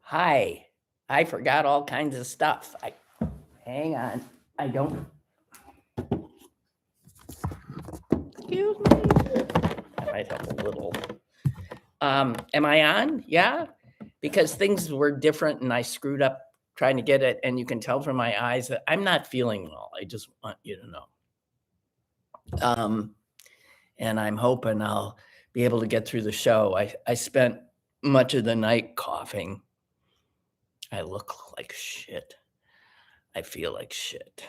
Hi, I forgot all kinds of stuff. Hang on. I don't. Excuse me. That might help a little. Am I on? Yeah, because things were different and I screwed up trying to get it, and you can tell from my eyes that I'm not feeling well. I just want you to know. And I'm hoping I'll be able to get through the show. I spent much of the night coughing. I look like shit. I feel like shit.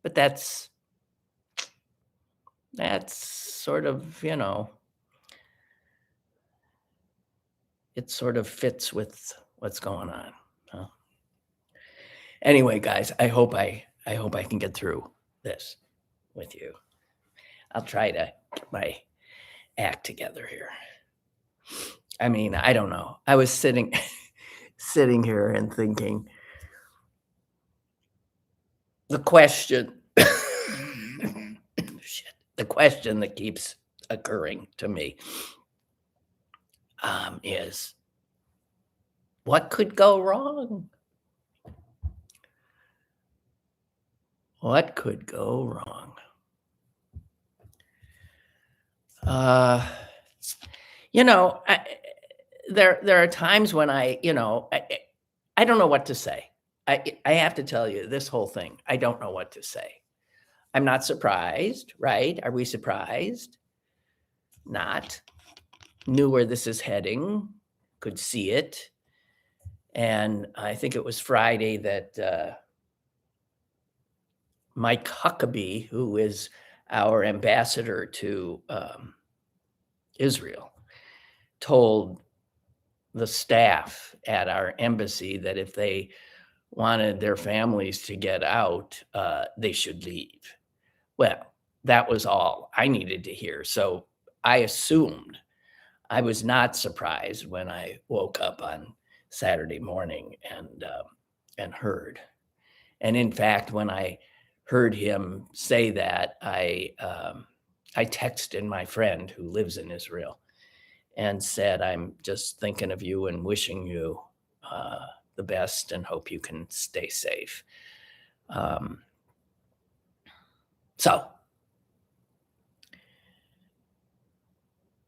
But that's sort of, it sort of fits with what's going on. Huh? Anyway, guys, I hope I can get through this with you. I'll try to get my act together here. I mean, I don't know. I was sitting here and thinking the question the question that keeps occurring to me is, what could go wrong? What could go wrong? There are times when I don't know what to say. I have to tell you this whole thing. I don't know what to say. I'm not surprised, right? Are we surprised? Not. Knew where this is heading, could see it. And I think it was Friday that Mike Huckabee, who is our ambassador to Israel, told the staff at our embassy that if they wanted their families to get out, they should leave. Well, that was all I needed to hear. So I assumed. I was not surprised when I woke up on Saturday morning and heard. And in fact, when I heard him say that, I texted my friend who lives in Israel and said, I'm just thinking of you and wishing you the best and hope you can stay safe. So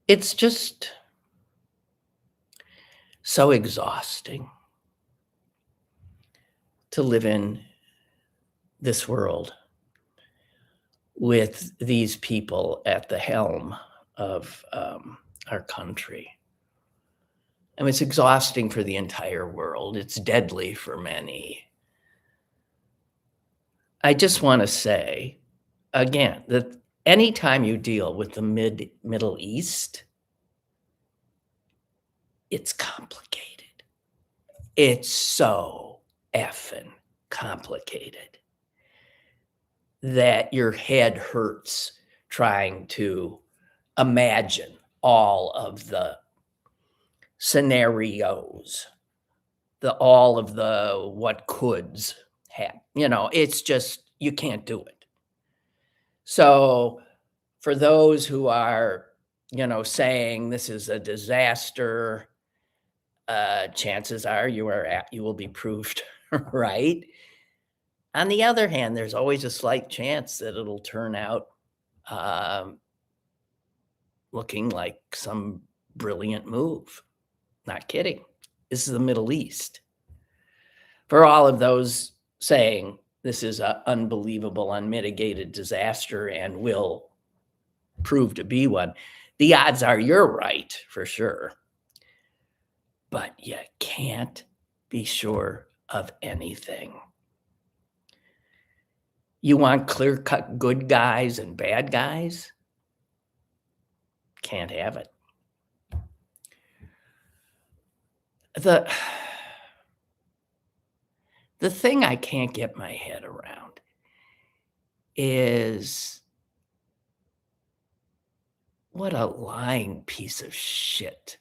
it's just so exhausting to live in this world with these people at the helm of our country. I mean, it's exhausting for the entire world. It's deadly for many. I just want to say, again, that anytime you deal with the Middle East, it's complicated. It's so effing complicated that your head hurts trying to imagine all of the scenarios, all of the what coulds happen. It's just, you can't do it. So for those who are, saying this is a disaster, chances are you will be proved right. On the other hand, there's always a slight chance that it'll turn out looking like some brilliant move. Not kidding. This is the Middle East. For all of those saying this is an unbelievable, unmitigated disaster and will prove to be one, the odds are you're right for sure. But you can't be sure of anything. You want clear-cut good guys and bad guys? Can't have it. The thing I can't get my head around is what a lying piece of shit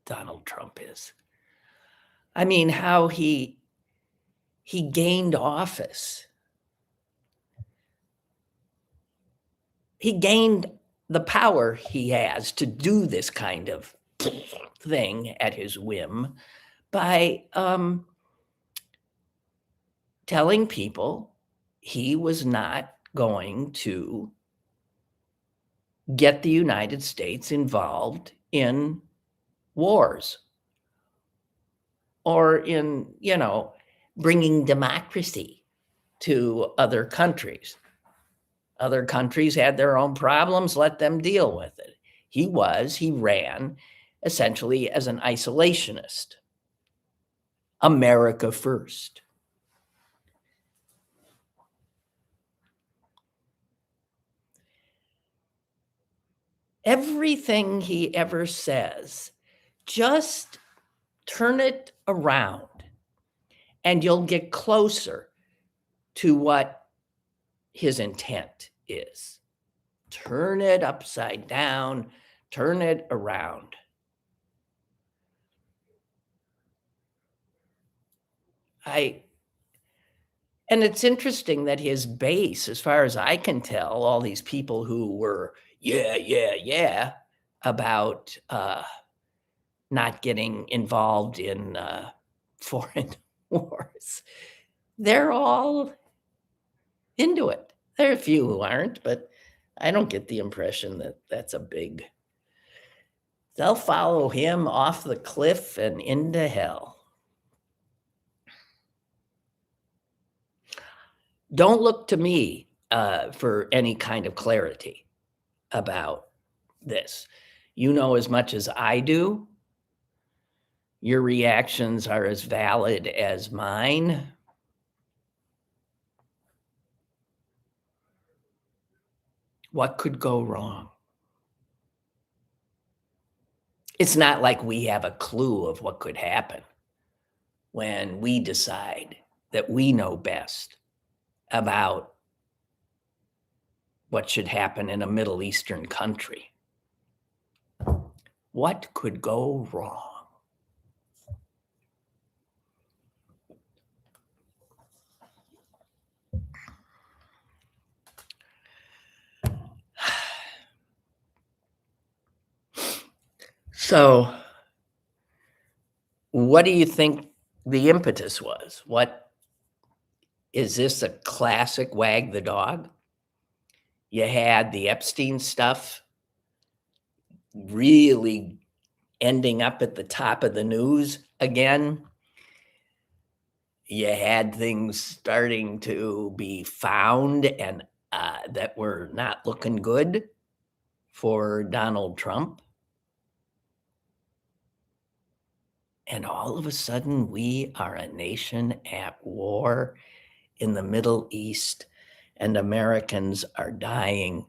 Donald Trump is. I mean, how he gained office. He gained the power he has to do this kind of thing at his whim by telling people he was not going to get the United States involved in wars or in, bringing democracy to other countries. Other countries had their own problems, let them deal with it. He ran essentially as an isolationist. America first. Everything he ever says, just turn it around and you'll get closer to what his intent is. Turn it upside down, turn it around. And it's interesting that his base, as far as I can tell, all these people who were, yeah, about not getting involved in foreign wars, they're all into it. There are a few who aren't, but I don't get the impression that that's a big. They'll follow him off the cliff and into hell. Don't look to me for any kind of clarity about this. You know as much as I do. Your reactions are as valid as mine. What could go wrong? It's not like we have a clue of what could happen when we decide that we know best about what should happen in a Middle Eastern country. What could go wrong? So, what do you think the impetus was? What is this, a classic wag the dog? You had the Epstein stuff really ending up at the top of the news again. You had things starting to be found and that were not looking good for Donald Trump. And all of a sudden, we are a nation at war in the Middle East, and Americans are dying,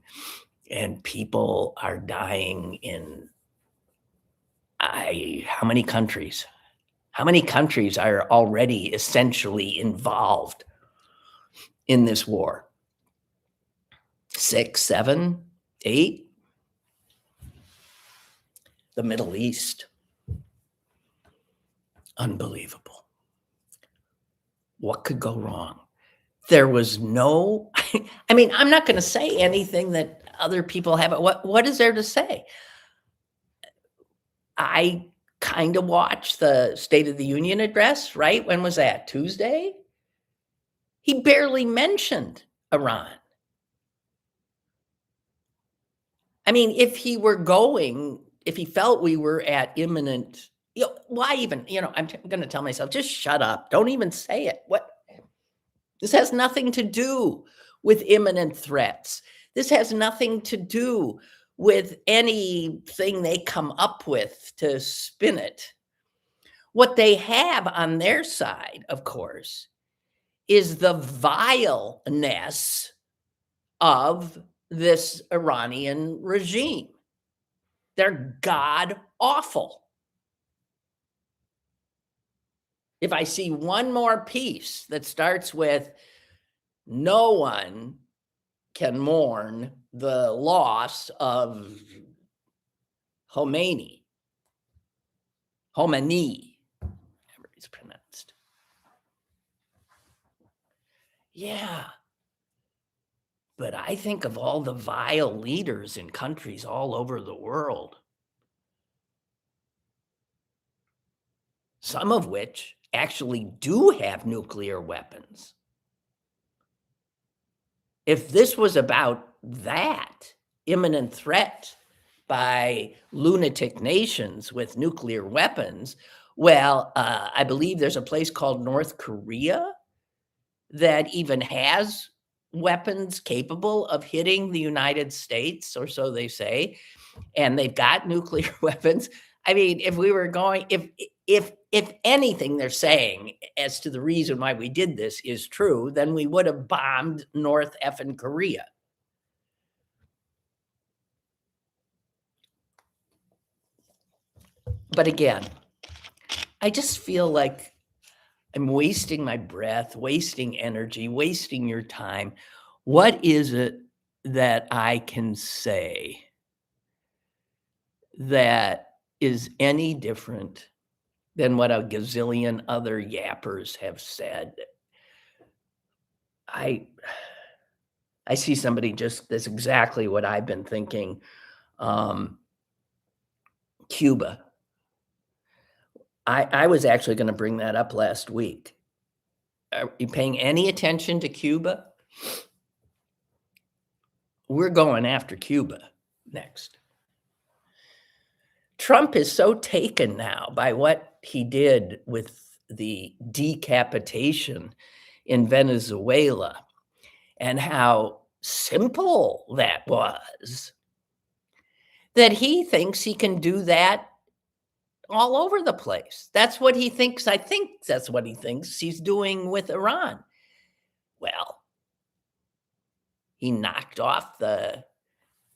and people are dying in how many countries? How many countries are already essentially involved in this war? 6, 7, 8? The Middle East. Unbelievable. What could go wrong? There was no, I mean, I'm not going to say anything that other people haven't. What is there to say? I kind of watched the State of the Union address, right? When was that? Tuesday? He barely mentioned Iran. I mean, if he felt we were at imminent, why even, I'm going to tell myself, just shut up. Don't even say it. This has nothing to do with imminent threats. This has nothing to do with anything they come up with to spin it. What they have on their side, of course, is the vileness of this Iranian regime. They're god awful. If I see one more piece that starts with no one can mourn the loss of Khomeini, however it's pronounced. Yeah. But I think of all the vile leaders in countries all over the world. some of which actually do have nuclear weapons. If this was about that imminent threat by lunatic nations with nuclear weapons, well, I believe there's a place called North Korea that even has weapons capable of hitting the United States, or so they say, and they've got nuclear weapons. I mean, if we were going, if anything they're saying as to the reason why we did this is true, then we would have bombed North effing Korea. But again, I just feel like I'm wasting my breath, wasting energy, wasting your time. What is it that I can say that is any different than what a gazillion other yappers have said? I see somebody that's exactly what I've been thinking. Cuba. I was actually going to bring that up last week. Are you paying any attention to Cuba? We're going after Cuba next. Trump is so taken now by what he did with the decapitation in Venezuela and how simple that was, that he thinks he can do that all over the place. That's what he thinks. I think that's what he thinks he's doing with Iran. Well, he knocked off the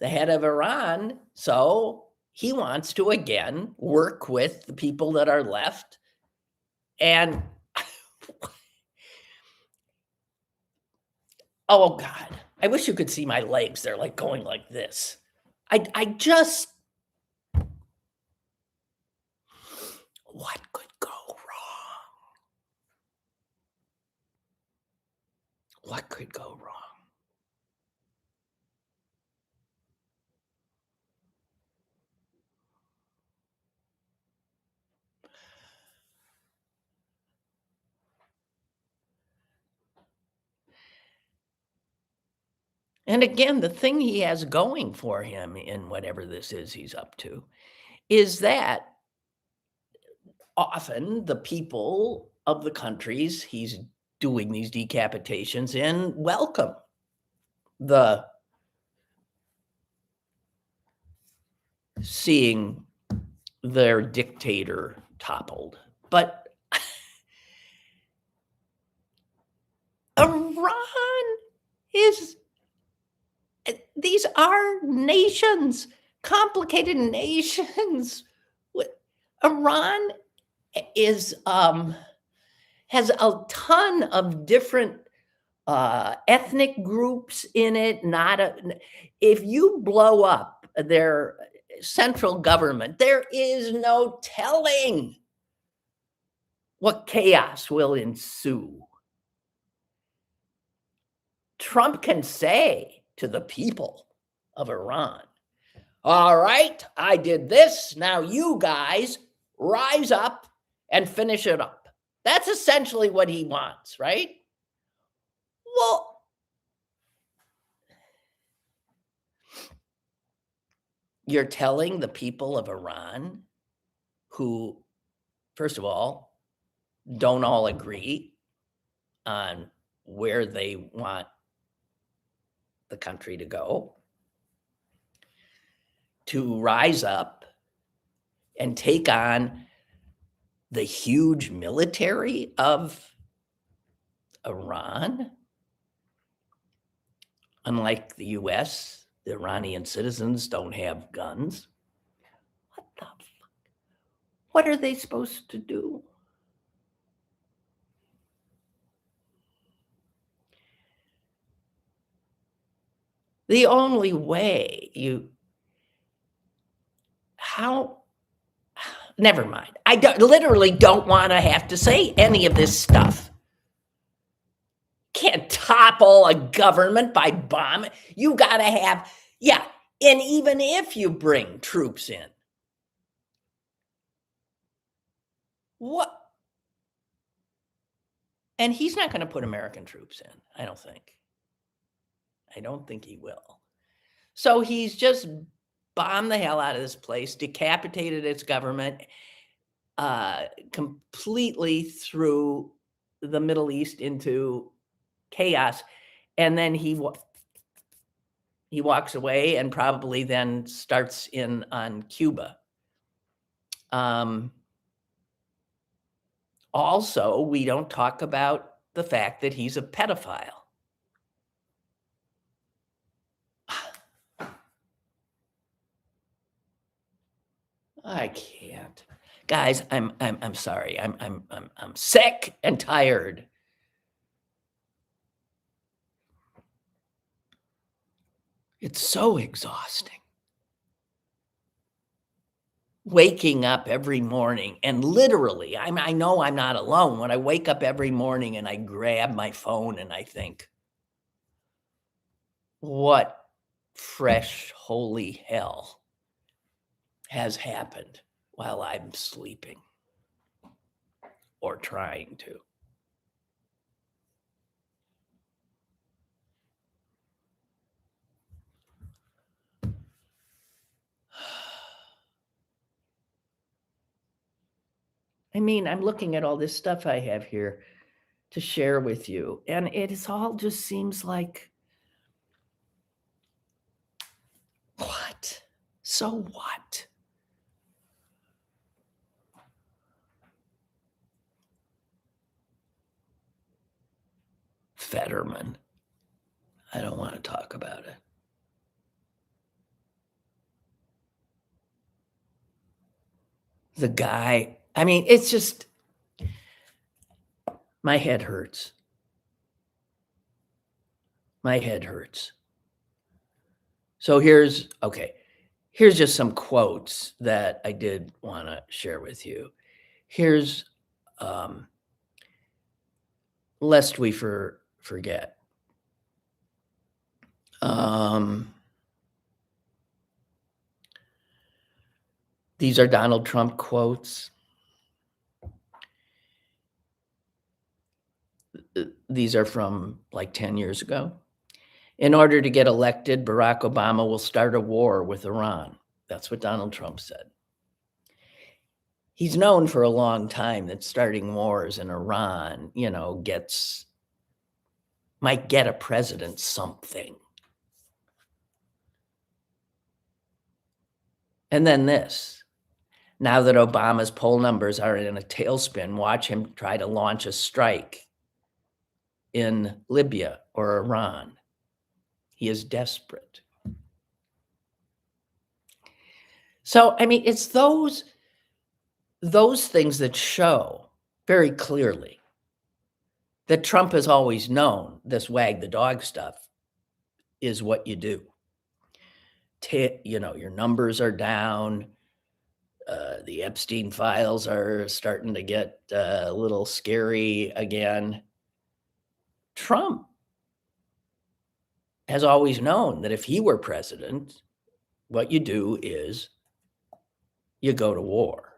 head of Iran, so he wants to again work with the people that are left. And oh God, I wish you could see my legs. They're like going like this. I just, what could go wrong? What could go wrong? And again, the thing he has going for him in whatever this is he's up to is that often the people of the countries he's doing these decapitations in welcome the seeing their dictator toppled. But Iran is, these are nations, complicated nations. Iran is has a ton of different ethnic groups in it. If you blow up their central government, there is no telling what chaos will ensue. Trump can say to the people of Iran, all right, I did this. Now you guys rise up and finish it up. That's essentially what he wants, right? Well, you're telling the people of Iran, who, first of all, don't all agree on where they want the country to go, to rise up and take on the huge military of Iran. Unlike the US, the Iranian citizens don't have guns. What the fuck? What are they supposed to do? The only way never mind. I literally don't want to have to say any of this stuff. Can't topple a government by bombing. You got to have, yeah, and even if you bring troops in, what And he's not going to put American troops in, I don't think. I don't think he will. So he's just bombed the hell out of this place, decapitated its government, completely threw the Middle East into chaos. And then he walks away and probably then starts in on Cuba. Also, we don't talk about the fact that he's a pedophile. I can't. Guys, I'm sorry. I'm sick and tired. It's so exhausting. Waking up every morning and literally, I know I'm not alone when I wake up every morning and I grab my phone and I think, what fresh holy hell has happened while I'm sleeping or trying to? I mean, I'm looking at all this stuff I have here to share with you, and it is all just seems like, what? So what? Fetterman. I don't want to talk about it. The guy, I mean, it's just, my head hurts. My head hurts. So here's just some quotes that I did want to share with you. Here's, lest we forget. These are Donald Trump quotes. These are from like 10 years ago. In order to get elected, Barack Obama will start a war with Iran. That's what Donald Trump said. He's known for a long time that starting wars in Iran, might get a president something. And then this. Now that Obama's poll numbers are in a tailspin, watch him try to launch a strike in Libya or Iran. He is desperate. So, I mean, it's those things that show very clearly that Trump has always known this wag the dog stuff is what you do. Your numbers are down. The Epstein files are starting to get a little scary again. Trump has always known that if he were president, what you do is you go to war.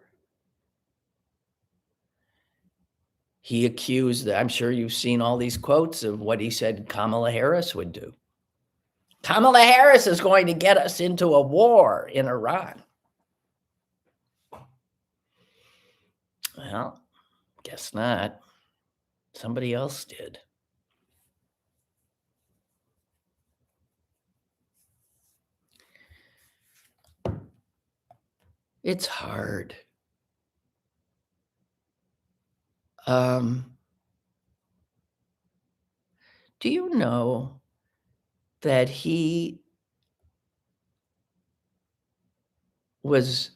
He accused, I'm sure you've seen all these quotes of what he said Kamala Harris would do. Kamala Harris is going to get us into a war in Iran. Well, guess not. Somebody else did. It's hard. Do you know that he was,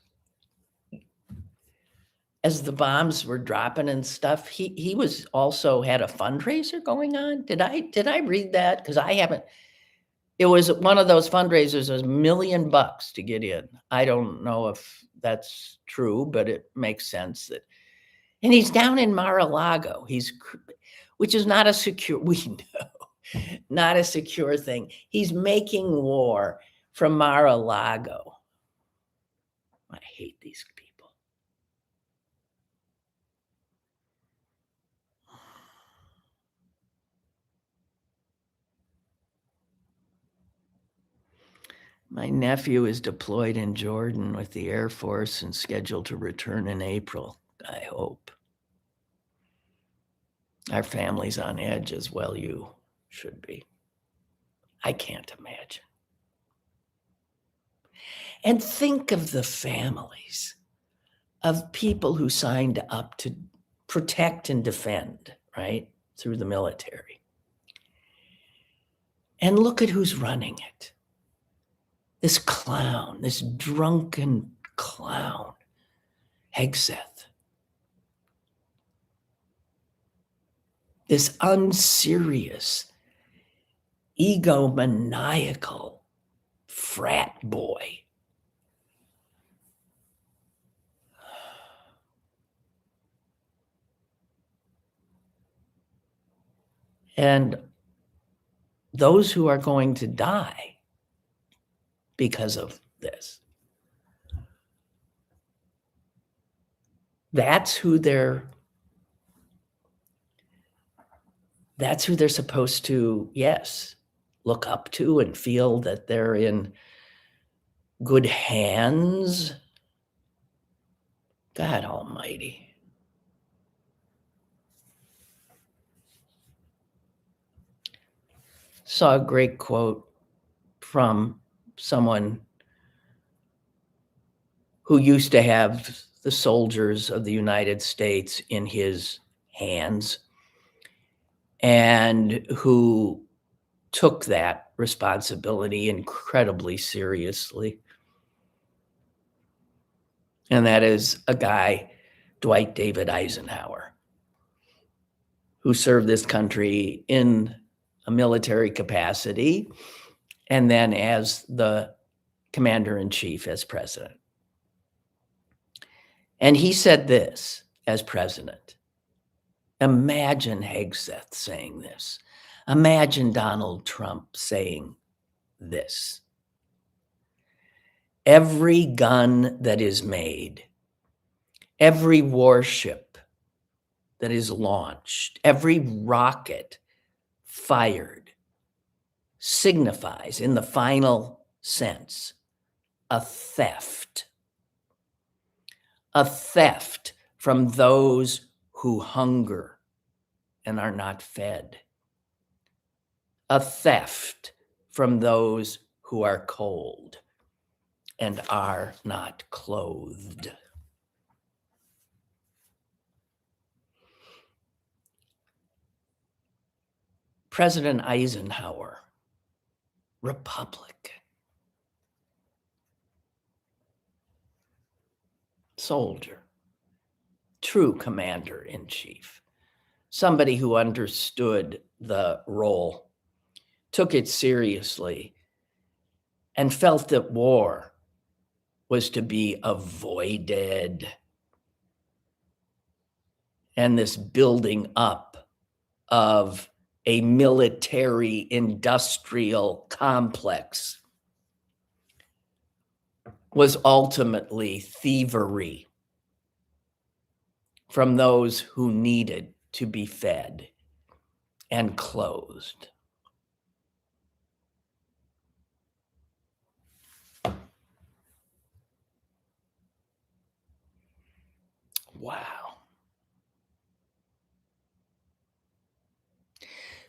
as the bombs were dropping and stuff, he was also had a fundraiser going on? Did I read that? Because I haven't. It was one of those fundraisers, was $1 million to get in. I don't know if that's true, but it makes sense that. And he's down in Mar-a-Lago. Which is not a secure, we know, not a secure thing. He's making war from Mar-a-Lago. I hate these people. My nephew is deployed in Jordan with the Air Force and scheduled to return in April, I hope. Our family's on edge as well, you should be. I can't imagine. And think of the families of people who signed up to protect and defend, right, through the military. And look at who's running it. This clown, this drunken clown, Hegseth. This unserious, egomaniacal frat boy. And those who are going to die because of this, that's who they're supposed to, yes, look up to and feel that they're in good hands. God almighty. Saw a great quote from someone who used to have the soldiers of the United States in his hands and who took that responsibility incredibly seriously. And that is a guy, Dwight David Eisenhower, who served this country in a military capacity and then as the commander-in-chief as president. And he said this as president. Imagine Hegseth saying this. Imagine Donald Trump saying this. Every gun that is made, every warship that is launched, every rocket fired signifies, in the final sense, a theft from those who hunger and are not fed, a theft from those who are cold and are not clothed. President Eisenhower, Republican, soldier, true commander-in-chief, somebody who understood the role, took it seriously, and felt that war was to be avoided. And this building up of a military industrial complex was ultimately thievery from those who needed to be fed and clothed. Wow.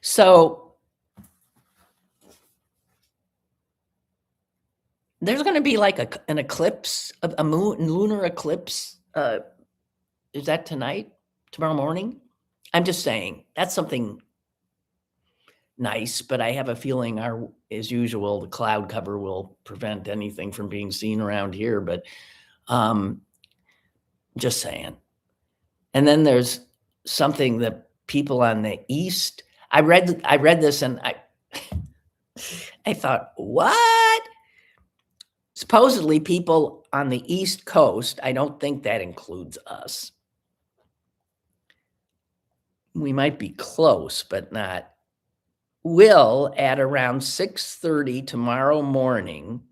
So there's going to be like an eclipse, a lunar eclipse. Is that tonight? Tomorrow morning? I'm just saying that's something nice, but I have a feeling as usual, the cloud cover will prevent anything from being seen around here, but just saying. And then there's something that people on the East, I read this and I thought, what? Supposedly people on the East Coast, I don't think that includes us. We might be close, but not. Will at around 6:30 tomorrow morning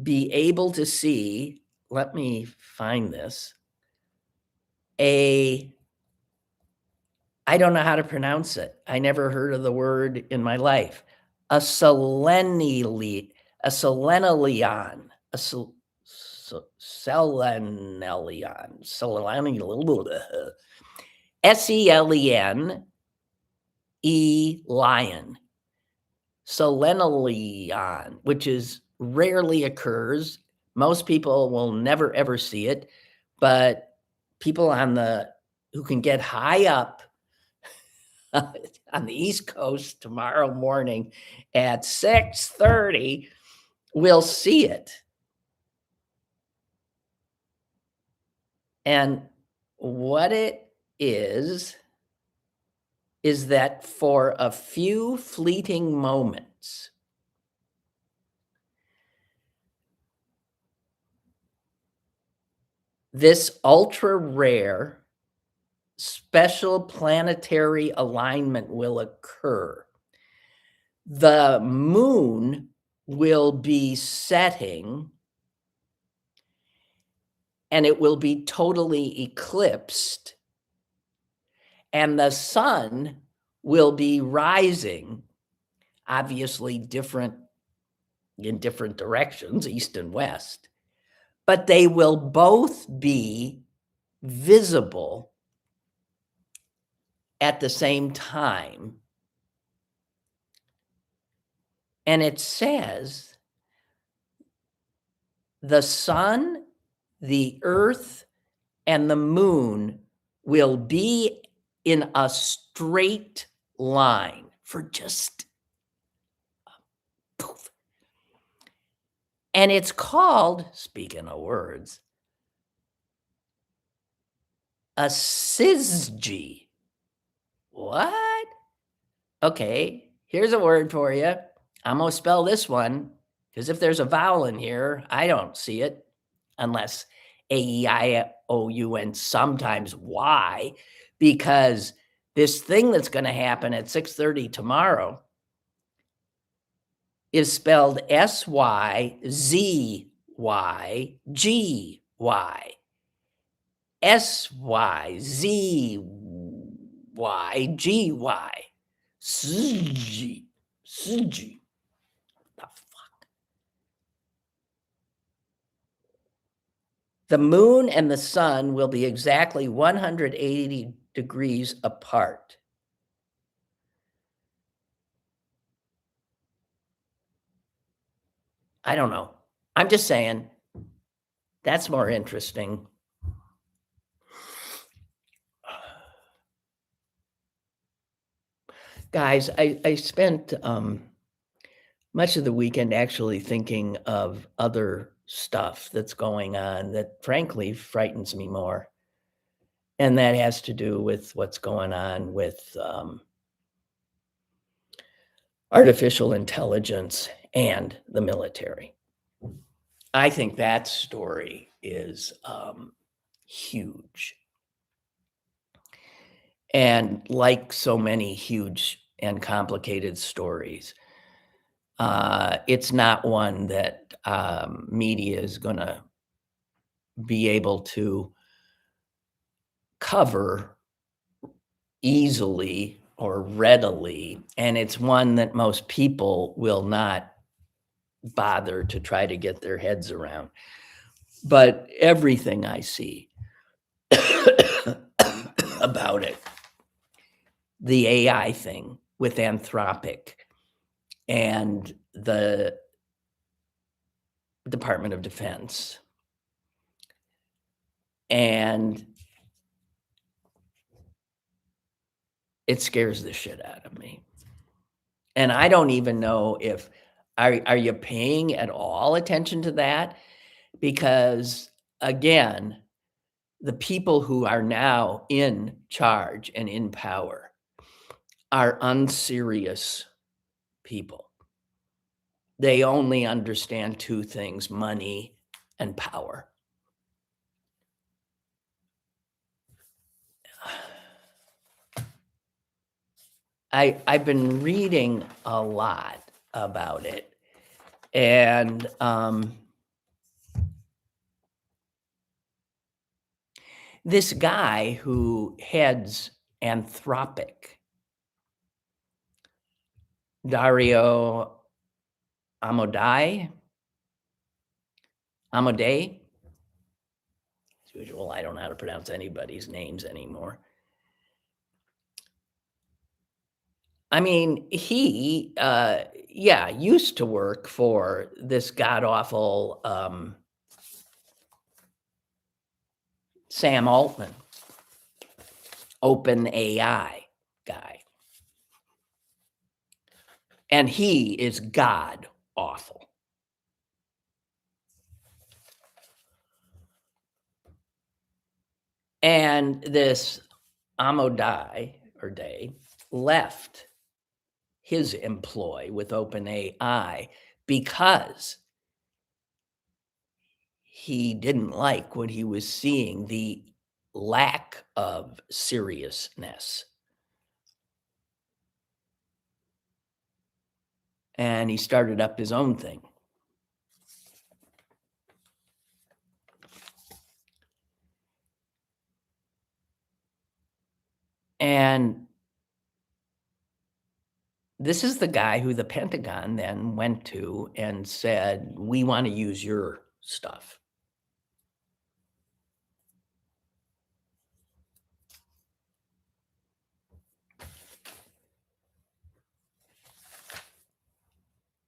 be able to see, let me find this, I don't know how to pronounce it. I never heard of the word in my life. A a selenelion, a selenelion, lion, selenelion, which is rarely occurs. Most people will never ever see it, but people who can get high up on the East Coast tomorrow morning at 6:30 will see it. And what it is that for a few fleeting moments, this ultra rare special planetary alignment will occur. The moon will be setting and it will be totally eclipsed, and the sun will be rising, obviously in different directions, east and west, but they will both be visible at the same time. And it says the sun, the earth, and the moon will be in a straight line for just poof. And it's called, speaking of words, a syzygy. What? Okay, here's a word for you. I'm going to spell this one because if there's a vowel in here, I don't see it unless A-E-I-O-U and sometimes Y, because this thing that's going to happen at 6:30 tomorrow is spelled S-Y-Z-Y-G-Y. S-Y-Z-Y-G-Y. Syzygy. Syzygy. The fuck? The moon and the sun will be exactly 180 degrees apart. I don't know. I'm just saying that's more interesting. Guys, I spent much of the weekend actually thinking of other stuff that's going on that frankly frightens me more. And that has to do with what's going on with artificial intelligence and the military. I think that story is huge. And like so many huge and complicated stories, it's not one that media is going to be able to cover easily or readily. And it's one that most people will not bother to try to get their heads around. But everything I see about it, the AI thing with Anthropic and the Department of Defense, and it scares the shit out of me. And I don't even know if are you paying at all attention to that? Because again, the people who are now in charge and in power are unserious people. They only understand two things: money and power. I've been reading a lot about it, and this guy who heads Anthropic, Dario Amodai, Amodei, as usual, I don't know how to pronounce anybody's names anymore. I mean, he, yeah, used to work for this god awful Sam Altman, Open AI guy. And he is god awful. And this Amodai or Day left his employ with OpenAI because he didn't like what he was seeing, the lack of seriousness. And he started up his own thing. And this is the guy who the Pentagon then went to and said, "We want to use your stuff."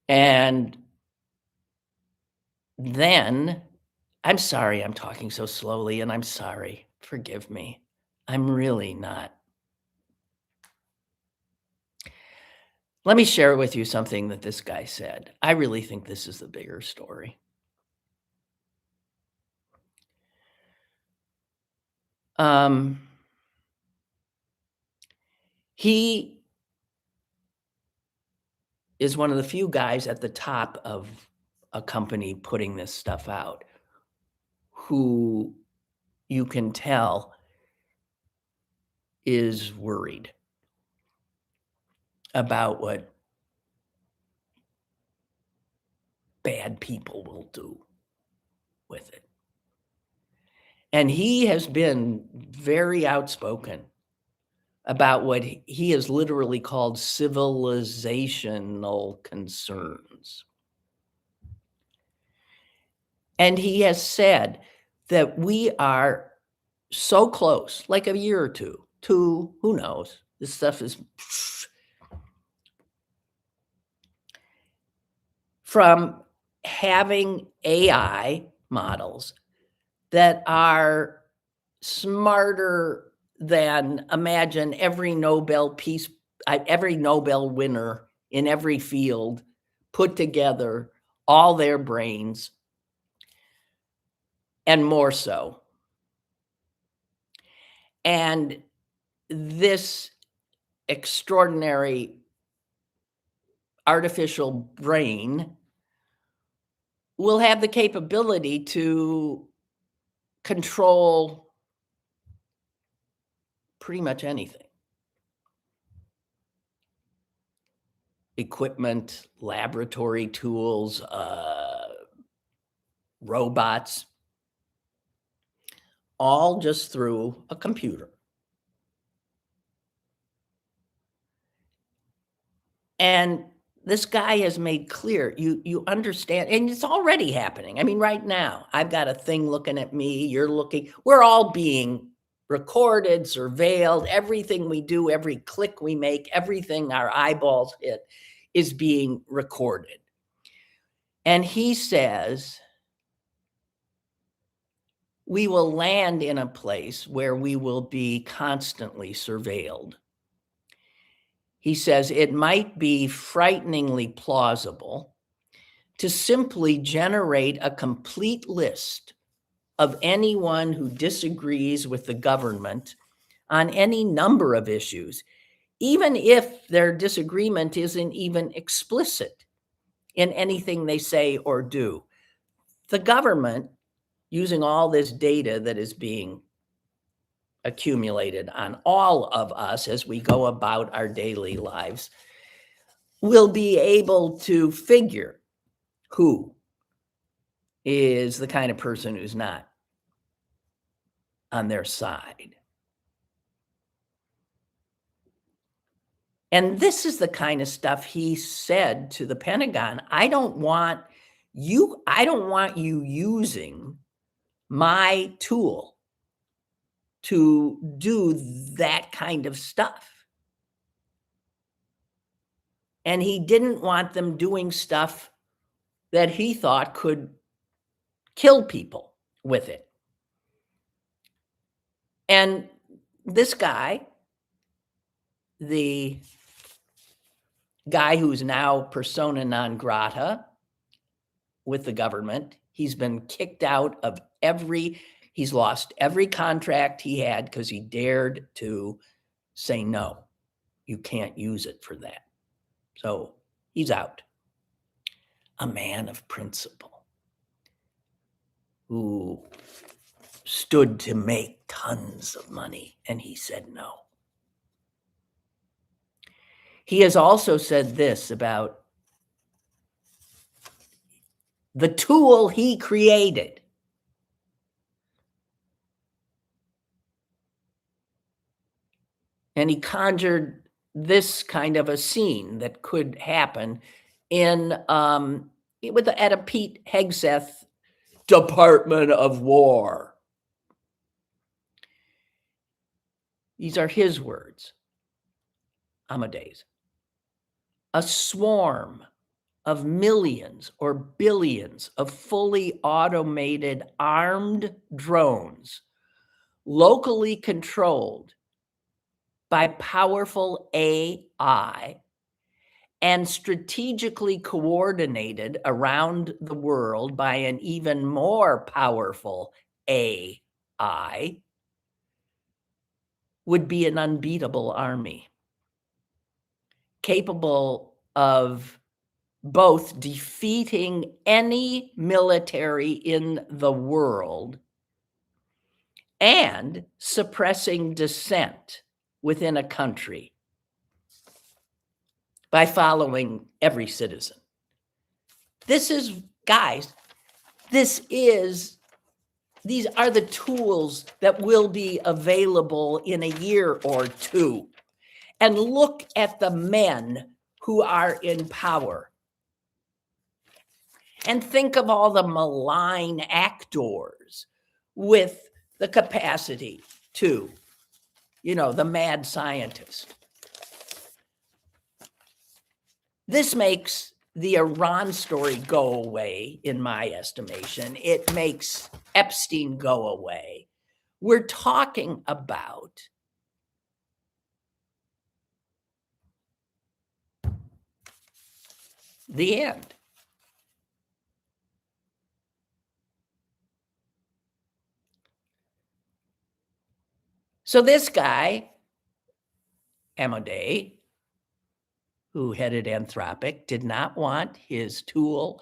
And then, I'm sorry I'm talking so slowly, and I'm sorry. Forgive me. I'm really not. Let me share with you something that this guy said. I really think this is the bigger story. Um, he is one of the few guys at the top of a company putting this stuff out who you can tell is worried about what bad people will do with it. And he has been very outspoken about what he has literally called civilizational concerns. And he has said that we are so close, like a year or two, to who knows? This stuff is from having AI models that are smarter than, imagine, every Nobel winner in every field put together, all their brains, and more so. And this extraordinary artificial brain will have the capability to control pretty much anything. Equipment, laboratory tools, robots, all just through a computer. And this guy has made clear, you understand, and it's already happening. I mean, right now, I've got a thing looking at me, you're looking, we're all being recorded, surveilled. Everything we do, every click we make, everything our eyeballs hit is being recorded. And he says, we will land in a place where we will be constantly surveilled. He says it might be frighteningly plausible to simply generate a complete list of anyone who disagrees with the government on any number of issues, even if their disagreement isn't even explicit in anything they say or do. The government, using all this data that is being accumulated on all of us as we go about our daily lives, will be able to figure who is the kind of person who's not on their side. And this is the kind of stuff he said to the Pentagon. I don't want you using my tool to do that kind of stuff. And he didn't want them doing stuff that he thought could kill people with it. And this guy, the guy who's now persona non grata with the government, he's been kicked out of he's lost every contract he had because he dared to say, no, you can't use it for that. So he's out. A man of principle who stood to make tons of money, and he said no. He has also said this about the tool he created. And he conjured this kind of a scene that could happen at a Pete Hegseth Department of War. These are his words. Amadeus. A swarm of millions or billions of fully automated armed drones, locally controlled by powerful AI and strategically coordinated around the world by an even more powerful AI, would be an unbeatable army, capable of both defeating any military in the world and suppressing dissent within a country by following every citizen. These are the tools that will be available in a year or two. And look at the men who are in power. And think of all the malign actors with the capacity to, the mad scientist. This makes the Iran story go away, in my estimation. It makes Epstein go away. We're talking about the end. So this guy, Amadeus, who headed Anthropic, did not want his tool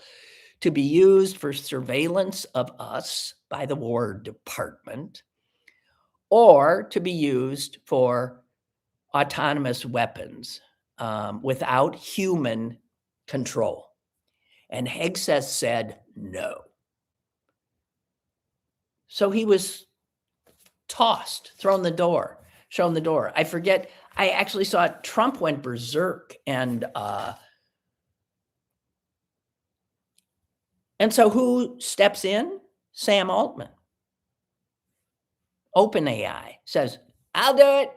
to be used for surveillance of us by the War Department or to be used for autonomous weapons without human control. And Hegseth said no. So he was shown the door. I forget, I actually saw Trump went berserk and so who steps in? Sam Altman. OpenAI says, I'll do it.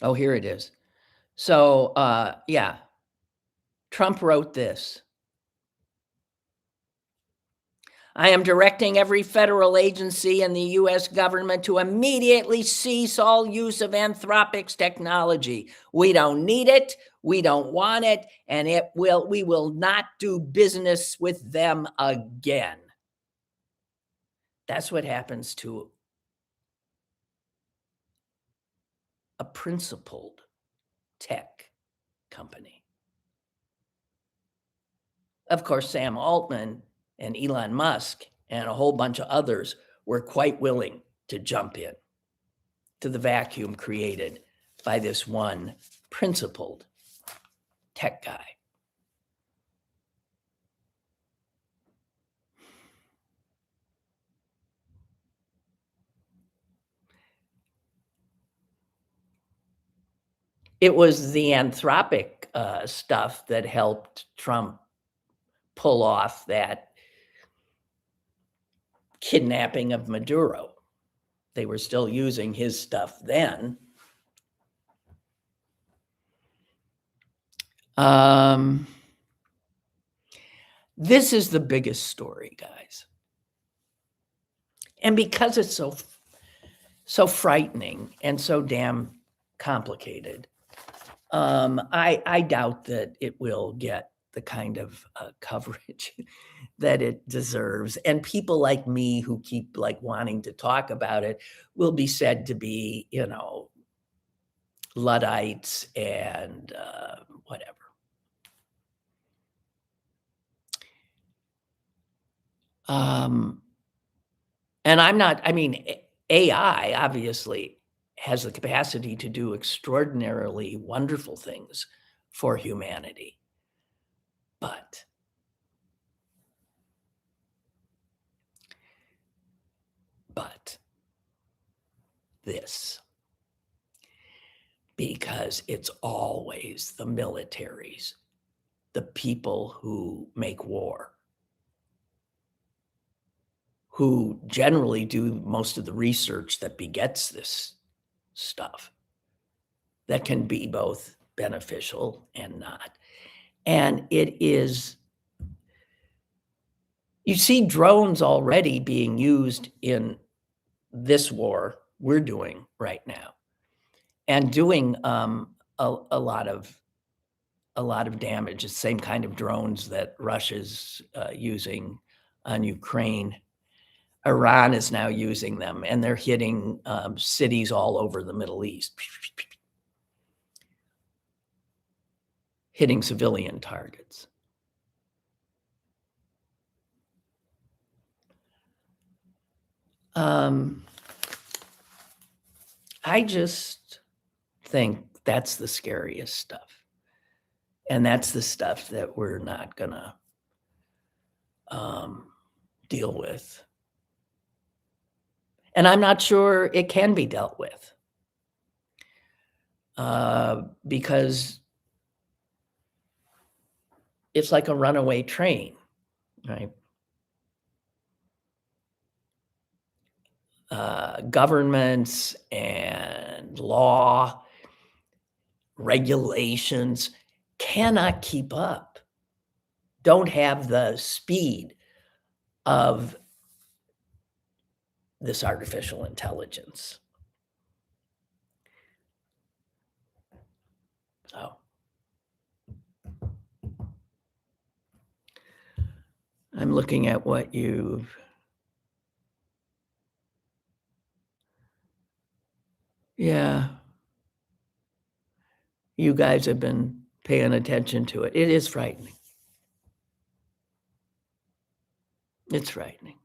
Oh, here it is. So, Trump wrote this. I am directing every federal agency in the U.S. government to immediately cease all use of Anthropic's technology. We don't need it, we don't want it, and we will not do business with them again. That's what happens to a principled tech company. Of course, Sam Altman and Elon Musk and a whole bunch of others were quite willing to jump in to the vacuum created by this one principled tech guy. It was the Anthropic, stuff that helped Trump pull off that kidnapping of Maduro. They were still using his stuff then. This is the biggest story, guys. And because it's so frightening and so damn complicated, I doubt that it will get the kind of coverage that it deserves. And people like me who keep like wanting to talk about it will be said to be, Luddites and whatever. And AI obviously has the capacity to do extraordinarily wonderful things for humanity. But this, because it's always the militaries, the people who make war, who generally do most of the research that begets this stuff, that can be both beneficial and not. And you see drones already being used in this war we're doing right now, and doing a lot of damage. It's the same kind of drones that Russia's using on Ukraine. Iran is now using them, and they're hitting cities all over the Middle East, hitting civilian targets. I just think that's the scariest stuff. And that's the stuff that we're not gonna deal with. And I'm not sure it can be dealt with. Because it's like a runaway train, right? Governments and law, regulations cannot keep up, don't have the speed of this artificial intelligence. So I'm looking at what you guys have been paying attention to it. It is frightening. It's frightening.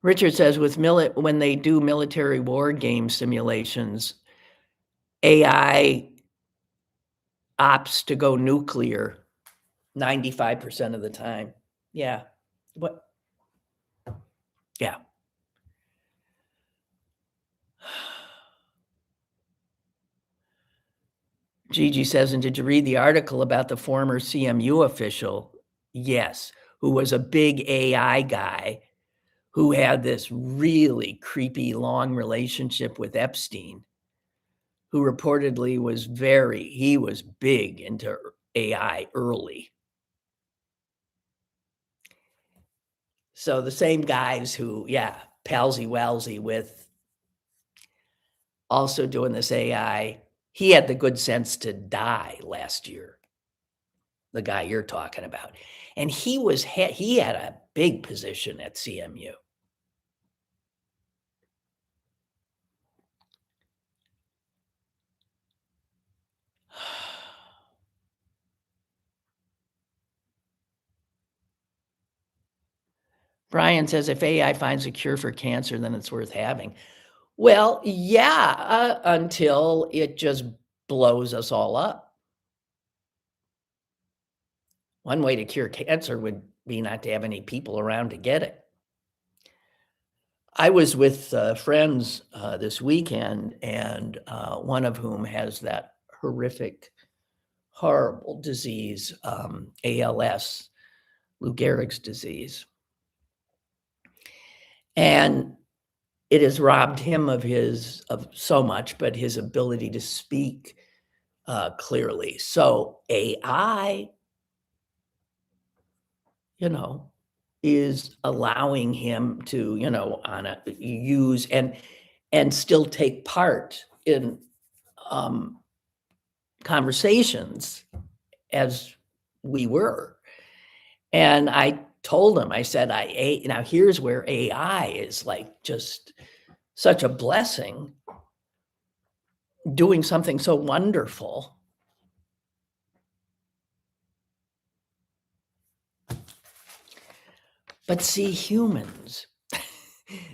Richard says when they do military war game simulations, AI opts to go nuclear 95% of the time. Yeah. What? Yeah. Gigi says, and did you read the article about the former CMU official? Yes, who was a big AI guy who had this really creepy long relationship with Epstein, who reportedly he was big into AI early. So the same guys who, palsy-walsy with also doing this AI, he had the good sense to die last year, the guy you're talking about. And he had a big position at CMU. Brian says, if AI finds a cure for cancer, then it's worth having. Well, yeah, until it just blows us all up. One way to cure cancer would be not to have any people around to get it. I was with friends this weekend, and one of whom has that horrific, horrible disease, ALS, Lou Gehrig's disease. And it has robbed him of so much, but his ability to speak clearly. So AI, is allowing him to, use and still take part in conversations as we were. And I told him, I said, now here's where AI is like just such a blessing, doing something so wonderful. But see, humans,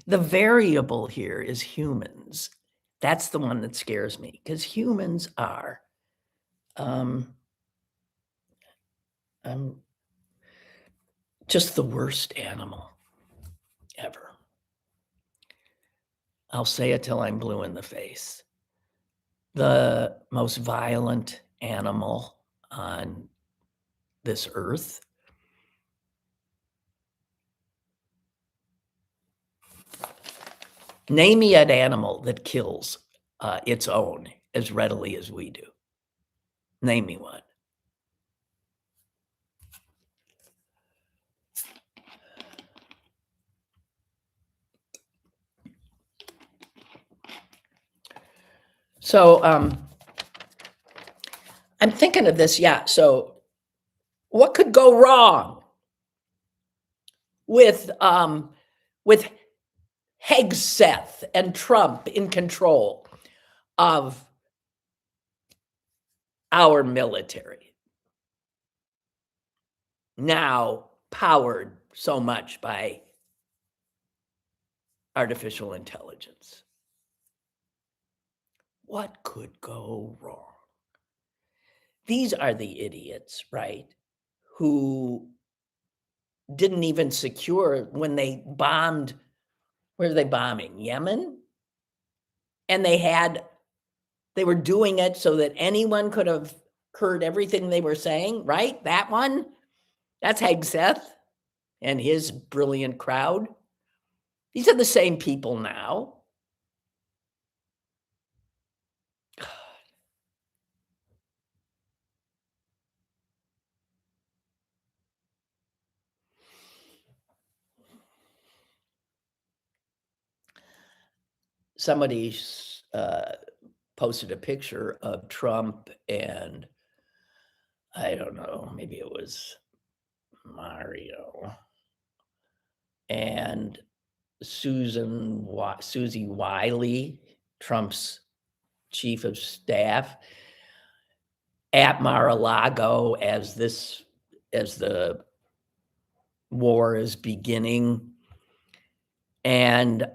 the variable here is humans. That's the one that scares me, because humans are just the worst animal ever. I'll say it till I'm blue in the face. The most violent animal on this earth. Name me an animal that kills its own as readily as we do. Name me one. So I'm thinking of this. Yeah. So what could go wrong with Hegseth and Trump in control of our military, now powered so much by artificial intelligence? What could go wrong? These are the idiots, right, who didn't even secure when they bombed. Where are they bombing? Yemen? And they were doing it so that anyone could have heard everything they were saying, right? That one? That's Hegseth and his brilliant crowd. These are the same people now. Somebody posted a picture of Trump and, I don't know, maybe it was Mario and Susie Wiley, Trump's chief of staff, at Mar-a-Lago as the war is beginning. And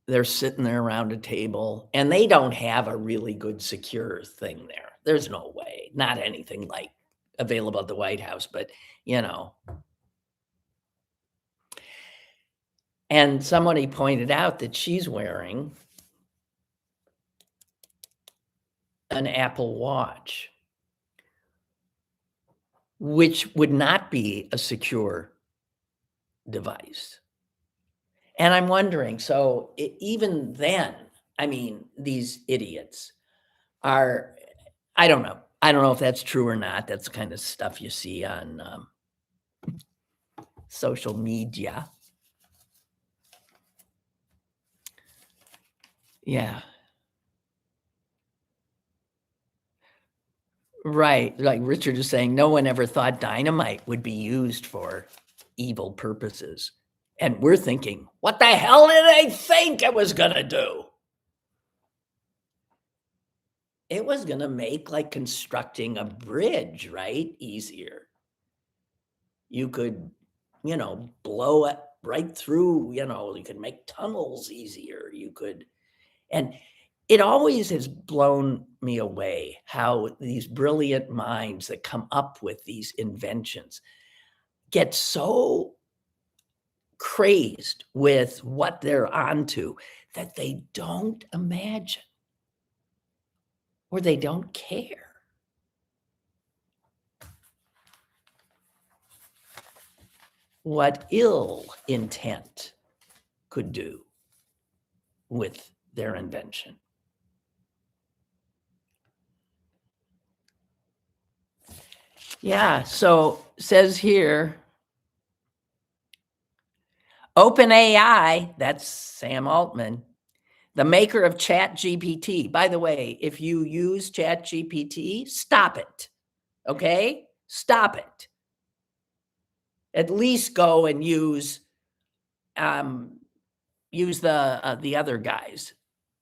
they're sitting there around a table, and they don't have a really good secure thing there. There's no way, not anything like available at the White House, but and somebody pointed out that she's wearing an Apple Watch, which would not be a secure device. And I'm wondering, so even then, I mean, these idiots are, I don't know. I don't know if that's true or not. That's kind of stuff you see on social media. Yeah. Right. Like Richard is saying, no one ever thought dynamite would be used for evil purposes. And we're thinking, what the hell did they think it was going to do? It was going to make like constructing a bridge, right, easier. You could, blow it right through, you could make tunnels easier. You could, and it always has blown me away how these brilliant minds that come up with these inventions get so crazed with what they're onto that they don't imagine or they don't care. What ill intent could do with their invention. Yeah, so says here, OpenAI, that's Sam Altman, the maker of ChatGPT. By the way, if you use ChatGPT, stop it. Okay? Stop it. At least go and use the other guy's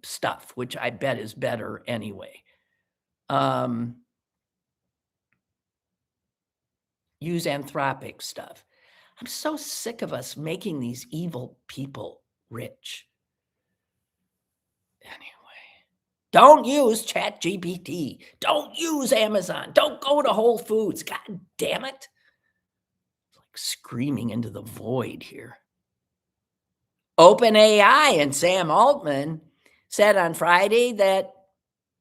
stuff, which I bet is better anyway. Use Anthropic stuff. I'm so sick of us making these evil people rich. Anyway, don't use ChatGPT. Don't use Amazon. Don't go to Whole Foods. God damn it. It's like screaming into the void here. OpenAI and Sam Altman said on Friday that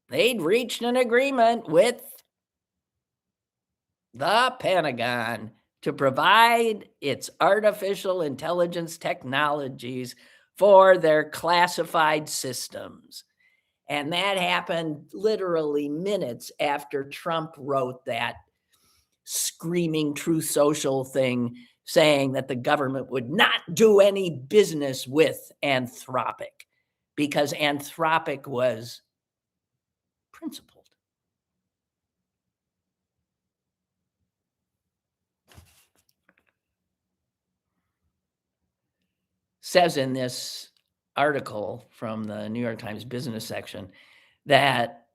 they'd reached an agreement with the Pentagon to provide its artificial intelligence technologies for their classified systems. And that happened literally minutes after Trump wrote that screaming Truth Social thing saying that the government would not do any business with Anthropic because Anthropic was principled. Says in this article from the New York Times business section that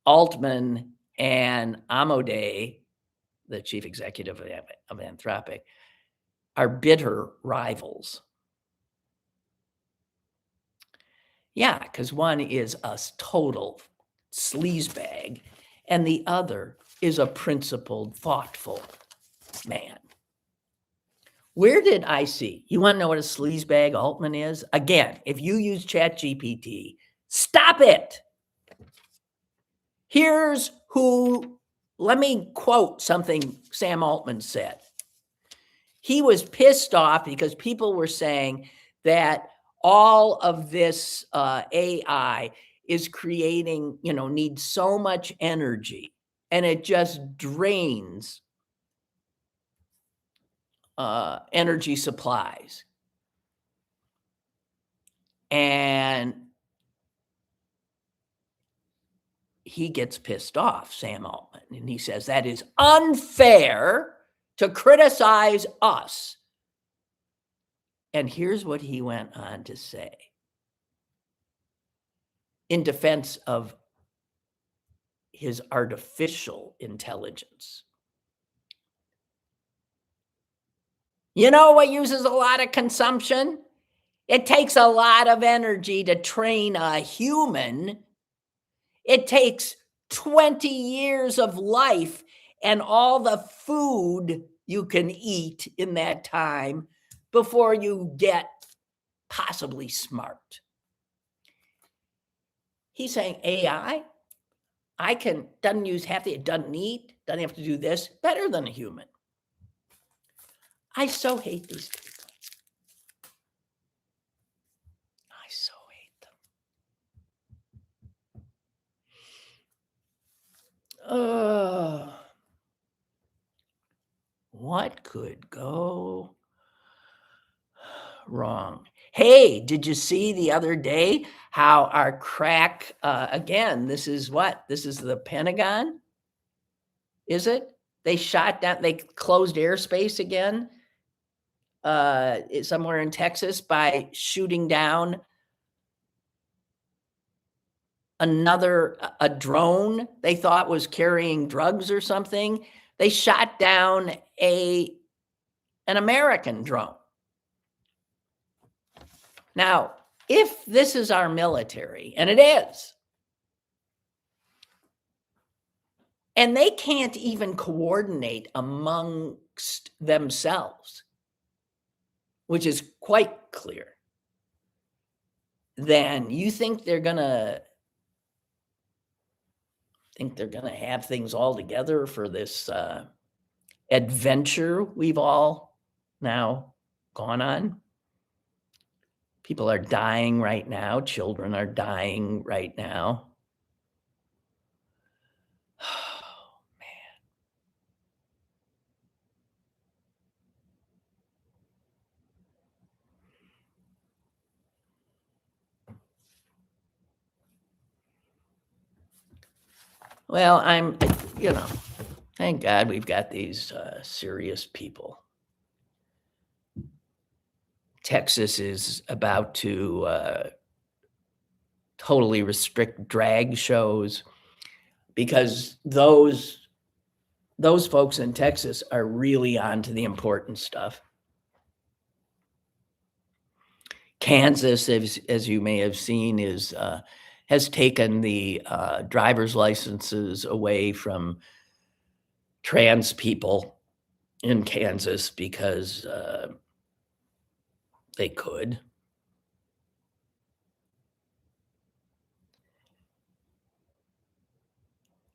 Altman and Amodei, the chief executive of Anthropic, are bitter rivals. Yeah, because one is a total sleazebag and the other is a principled, thoughtful man. Where did I see? You want to know what a sleazebag Altman is? Again, if you use ChatGPT, stop it. Here's who, let me quote something Sam Altman said. He was pissed off because people were saying that all of this AI is creating, needs so much energy and it just drains energy supplies. And he gets pissed off, Sam Altman, and he says that is unfair to criticize us. And here's what he went on to say in defense of his artificial intelligence. You know what uses a lot of consumption? It takes a lot of energy to train a human. It takes 20 years of life and all the food you can eat in that time before you get possibly smart. He's saying AI, doesn't use half the, it doesn't eat, doesn't have to do this, better than a human. I so hate these people. I so hate them. What could go wrong? Hey, did you see the other day how our crack, again, this is what? This is the Pentagon? Is it? They shot down, they closed airspace again somewhere in Texas by shooting down a drone they thought was carrying drugs or something. They shot down an American drone. Now, if this is our military, and it is, and they can't even coordinate amongst themselves, which is quite clear, then you think they're gonna have things all together for this adventure we've all now gone on? People are dying right now. Children are dying right now. Well, thank God we've got these serious people. Texas is about to totally restrict drag shows because those folks in Texas are really on to the important stuff. Kansas, as you may have seen, has taken the driver's licenses away from trans people in Kansas because they could.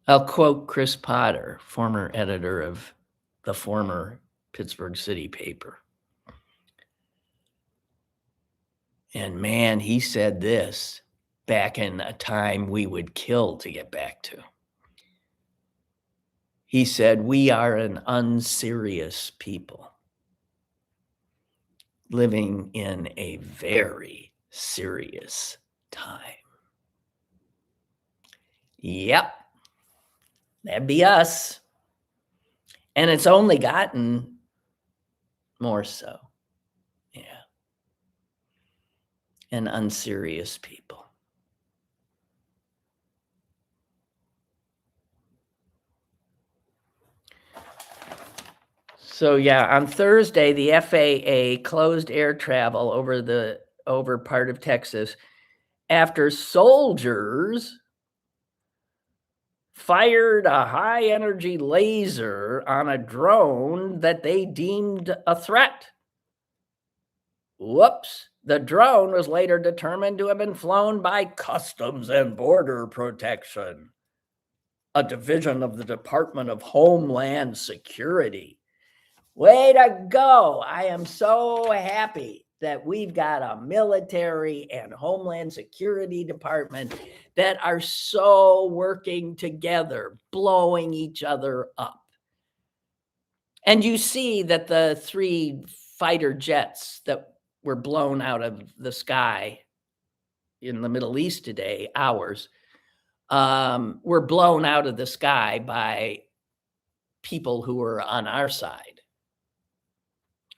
I'll quote Chris Potter, former editor of the former Pittsburgh City paper. And man, he said this back in a time we would kill to get back to. He said, "We are an unserious people living in a very serious time." Yep, that'd be us. And it's only gotten more so. Yeah. And unserious people. So yeah, on Thursday, the FAA closed air travel over part of Texas after soldiers fired a high energy laser on a drone that they deemed a threat. Whoops. The drone was later determined to have been flown by Customs and Border Protection, a division of the Department of Homeland Security. Way to go. I am so happy that we've got a military and Homeland Security department that are so working together, blowing each other up. And you see that the 3 fighter jets that were blown out of the sky in the Middle East today, ours, were blown out of the sky by people who were on our side.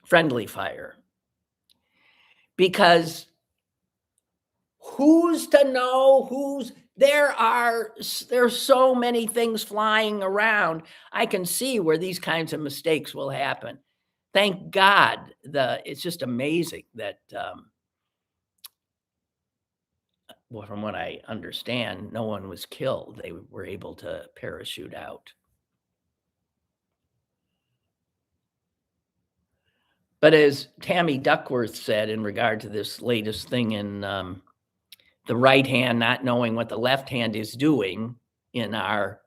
Friendly fire. Because who's to know there's so many things flying around. I can see where these kinds of mistakes will happen. Thank God, it's just amazing that, well, from what I understand, no one was killed. They were able to parachute out. But as Tammy Duckworth said in regard to this latest thing in the right hand not knowing what the left hand is doing in our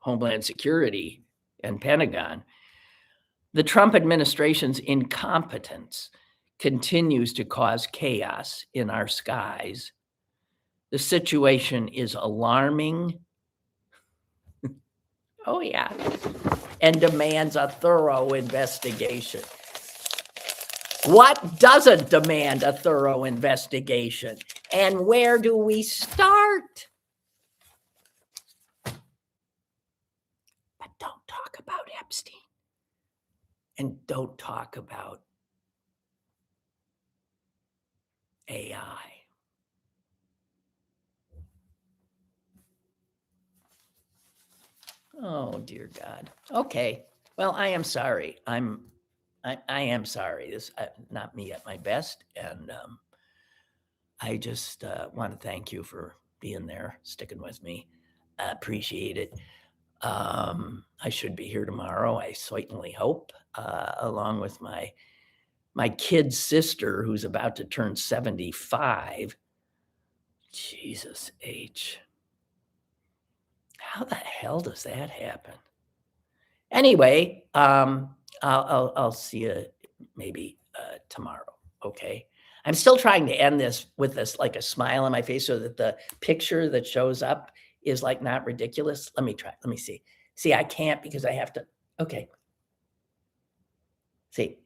Homeland Security and Pentagon, the Trump administration's incompetence continues to cause chaos in our skies. The situation is alarming. Oh, yeah. And demands a thorough investigation. What doesn't demand a thorough investigation? And where do we start? But don't talk about Epstein. And don't talk about AI. Oh, dear God. Okay. Well, I am sorry. I am sorry. This not me at my best, and I just want to thank you for being there, sticking with me. I appreciate it. I should be here tomorrow. I certainly hope, along with my My kid's sister, who's about to turn 75. Jesus H. How the hell does that happen? Anyway, I'll see you maybe tomorrow. Okay. I'm still trying to end this with this like a smile on my face so that the picture that shows up is like not ridiculous. Let me try. Let me see. See, I can't because I have to. Okay. See,